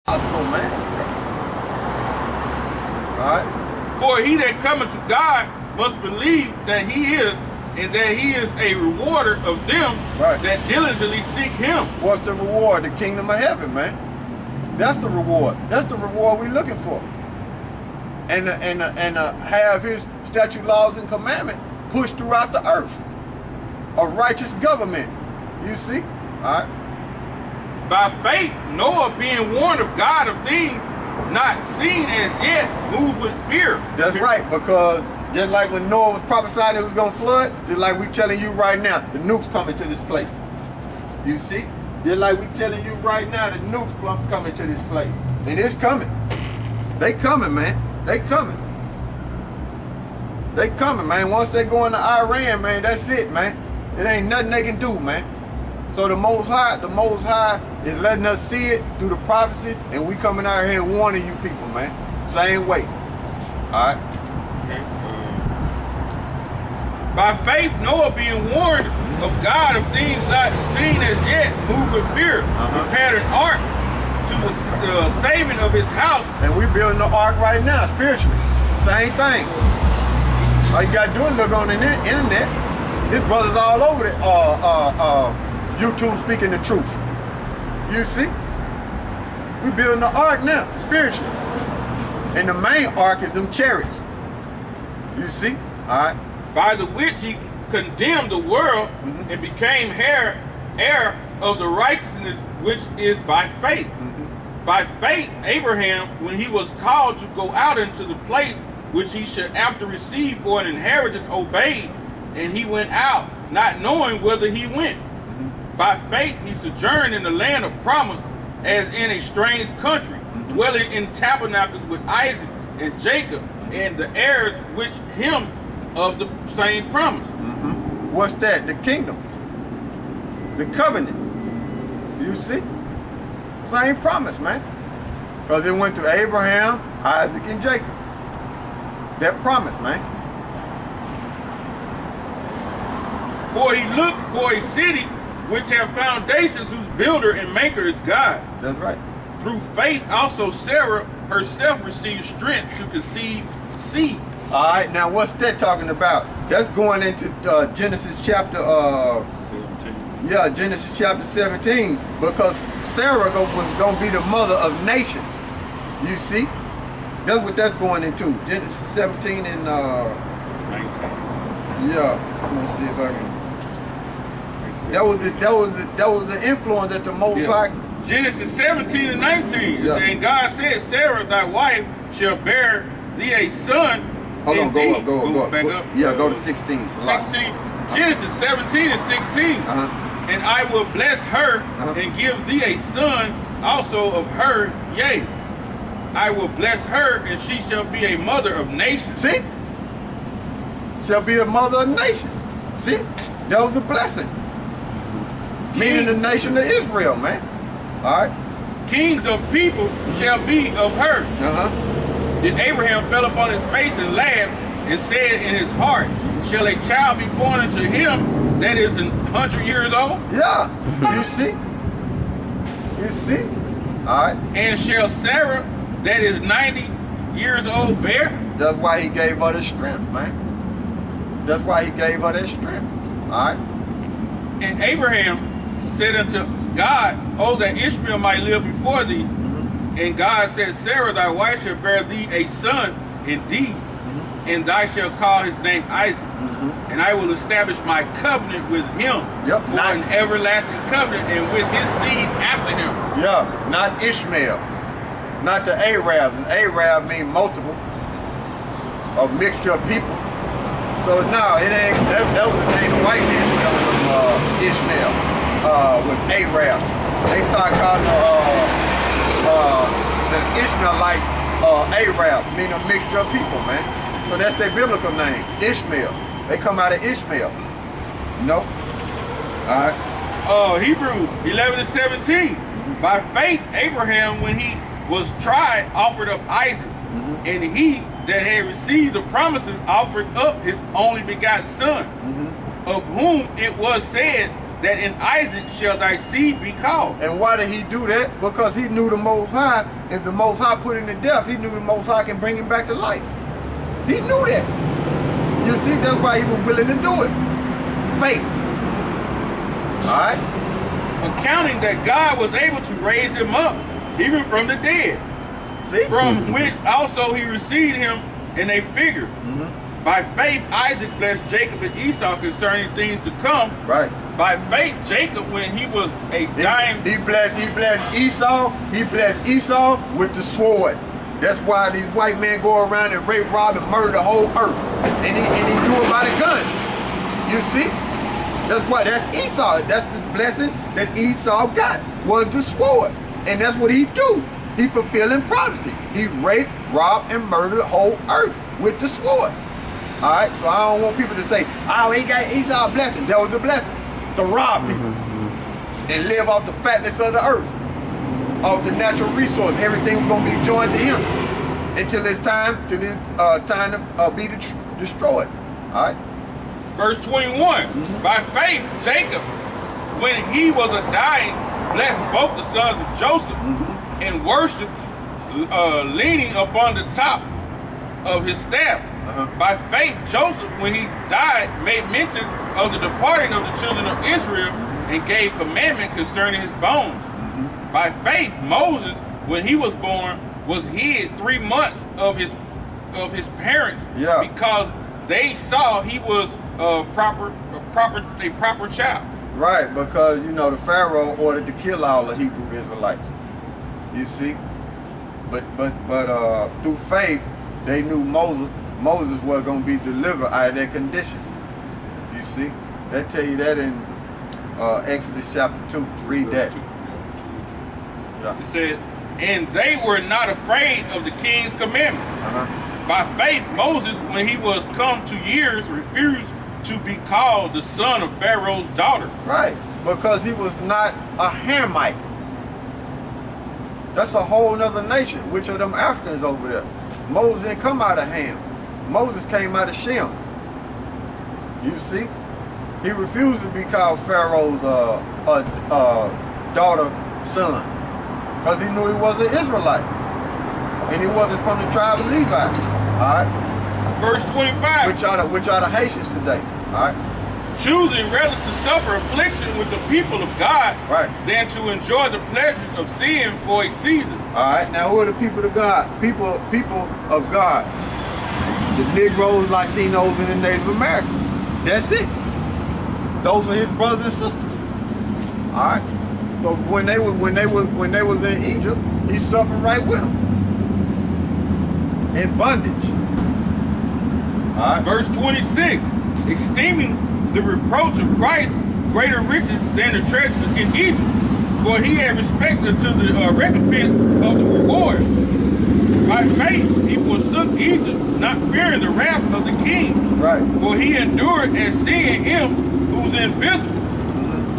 gospel, man. All right. For he that cometh to God must believe that he is, and that he is a rewarder of them that diligently seek him. What's the reward? The kingdom of heaven, man. That's the reward. That's the reward we're looking for. And have his statute, laws, and commandments pushed throughout the earth. A righteous government. You see? All right. By faith, Noah, being warned of God of things not seen as yet, moved with fear. That's right, because just like when Noah was prophesying it was going to flood, just like we telling you right now, the nukes coming to this place. You see? Just like we telling you right now, the nukes coming to this place. And it's coming. They coming, man. They coming. They coming, man. Once they go into Iran, man, that's it, man. It ain't nothing they can do, man. So the Most High is letting us see it through the prophecies, and we coming out here and warning you people, man. Same way. All right. By faith, Noah, being warned of God of things not seen as yet, moved with fear, prepared an ark to the saving of his house. And we building the ark right now, spiritually. Same thing. All you gotta do is look on the internet. His brothers all over the YouTube speaking the truth. You see? We building the ark now, spiritually. And the main ark is them chariots. You see? All right. By the which he condemned the world and became heir of the righteousness which is by faith. By faith, Abraham, when he was called to go out into the place which he should after receive for an inheritance, obeyed, and he went out, not knowing whither he went. By faith he sojourned in the land of promise, as in a strange country, dwelling in tabernacles with Isaac and Jacob, and the heirs which him of the same promise. What's that? The kingdom. The covenant. You see? Same promise, man. Because it went to Abraham, Isaac, and Jacob. That promise, man. For he looked for a city which have foundations, whose builder and maker is God. That's right. Through faith also Sarah herself received strength to conceive seed. All right, now what's that talking about? That's going into Genesis chapter 17. Yeah, Genesis chapter 17, because Sarah was going to be the mother of nations. You see? That's what that's going into. Genesis 17 and 19. Yeah, let me see if I can. That was the influence that the Most High. Genesis 17 and 19. Yeah. And God said, Sarah, thy wife, shall bear thee a son. Hold on, go up. Back up. Yeah, go to 16. 16. Genesis 17 and 16. And I will bless her and give thee a son also of her. Yea, I will bless her, and she shall be a mother of nations. See? Shall be a mother of nations. See? That was a blessing. Meaning the nation of Israel, man. All right. Kings of people shall be of her. Then Abraham fell upon his face and laughed, and said in his heart, shall a child be born unto him that is 100 years old? Yeah. You see? You see? All right. And shall Sarah that is 90 years old bear? That's why he gave her the strength, man. That's why he gave her that strength. All right. And Abraham said unto God, oh, that Ishmael might live before thee. And God said, Sarah, thy wife, shall bear thee a son indeed, and thou shalt call his name Isaac. And I will establish my covenant with him for an everlasting covenant, and with his seed after him. Yeah, not Ishmael, not the Arabs. And Arab mean multiple, a mixture of people. So no, it ain't. That was the name the white man put on Ishmael. Was Arab. They started calling the Ishmaelites Arab, meaning a mixture of people, man. So that's their biblical name, Ishmael. They come out of Ishmael. No. All right. Hebrews 11 and 17. By faith, Abraham, when he was tried, offered up Isaac, and he that had received the promises offered up his only begotten son, of whom it was said, that in Isaac shall thy seed be called. And why did he do that? Because he knew the Most High. If the Most High put him to death, he knew the Most High can bring him back to life. He knew that. You see, that's why he was willing to do it. Faith. All right? Accounting that God was able to raise him up, even from the dead. See? From whence also he received him in a figure. By faith, Isaac blessed Jacob and Esau concerning things to come. Right. By faith, Jacob, when he was a dying... He blessed Esau. He blessed Esau with the sword. That's why these white men go around and rape, rob, and murder the whole earth. And he do it by the gun. You see? That's why, that's Esau. That's the blessing that Esau got, was the sword. And that's what he do. He fulfilling prophecy. He raped, robbed, and murdered the whole earth with the sword. All right, so I don't want people to say, oh, he got Esau's blessing. That was the blessing, to rob people and live off the fatness of the earth, off the natural resource. Everything was going to be joined to him until it's time to be destroyed. All right. Verse 21, by faith, Jacob, when he was a dying, blessed both the sons of Joseph and worshiped, leaning upon the top of his staff. By faith, Joseph, when he died, made mention of the departing of the children of Israel and gave commandment concerning his bones. By faith, Moses, when he was born, was hid 3 months of his parents because they saw he was a proper child. Right, because you know the Pharaoh ordered to kill all the Hebrew Israelites. You see, but through faith, they knew Moses was going to be delivered out of that condition. You see? They tell you that in Exodus chapter 2. Read that. It said, and they were not afraid of the king's commandment. By faith, Moses, when he was come to years, refused to be called the son of Pharaoh's daughter. Right, because he was not a Hamite. That's a whole nother nation, which are them Africans over there. Moses didn't come out of Ham. Moses came out of Shem. You see? He refused to be called Pharaoh's daughter son, because he knew he was an Israelite. And he wasn't from the tribe of Levi. Alright? Verse 25. Which are the Haitians today. Alright? Choosing rather to suffer affliction with the people of God than to enjoy the pleasures of sin for a season. Alright, now who are the people of God? People of God. The Negroes, Latinos, and the Native Americans. That's it. Those are his brothers and sisters. Alright? So when they was in Egypt, he suffered right with them. In bondage. Alright? Verse 26, esteeming the reproach of Christ greater riches than the treasures in Egypt, for he had respect unto the recompense of the reward. By faith he forsook Egypt, not fearing the wrath of the king. Right. For he endured as seeing him who's invisible.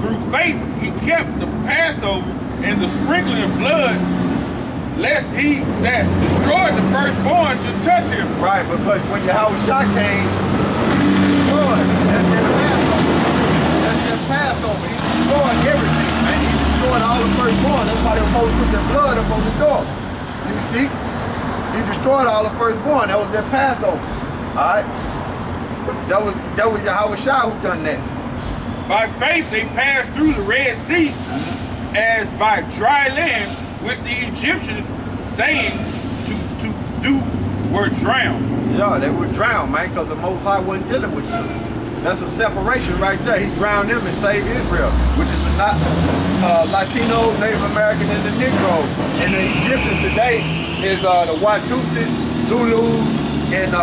Through faith he kept the Passover and the sprinkling of blood, lest he that destroyed the firstborn should touch him. Right, because when YAHAWASHI came, he destroyed. That's their Passover. That's their Passover. He destroyed everything, man. He destroyed all the firstborn. That's why they were supposed to put their blood up on the door. You see? He destroyed all the firstborn. That was their Passover. Alright? That was YAHAWASHI who done that. By faith they passed through the Red Sea as by dry land, which the Egyptians, saying to do, were drowned. Yeah, they were drowned, man, because the Most High wasn't dealing with them. That's a separation right there. He drowned them and saved Israel, which is the Latino, Native American, and the Negro. And the Egyptians today is the Watusis, Zulus, and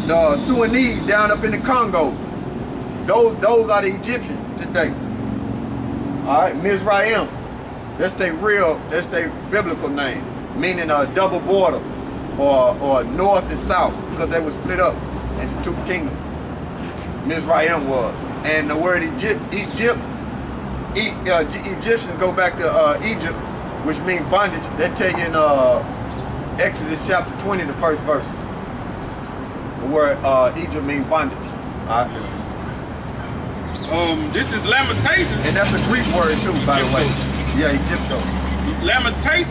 the Sudanese down up in the Congo. Those are the Egyptians today. All right, Mizraim. That's their biblical name, meaning double borders or north and south, because they were split up into two kingdoms. Mizraim was. And the word Egyptians go back to Egypt, which means bondage. They tell you in Exodus chapter 20, the first verse. The word Egypt means bondage. All right? This is Lamentations. And that's a Greek word too, by the way. Egypto. Yeah, Egypto. Lamentations.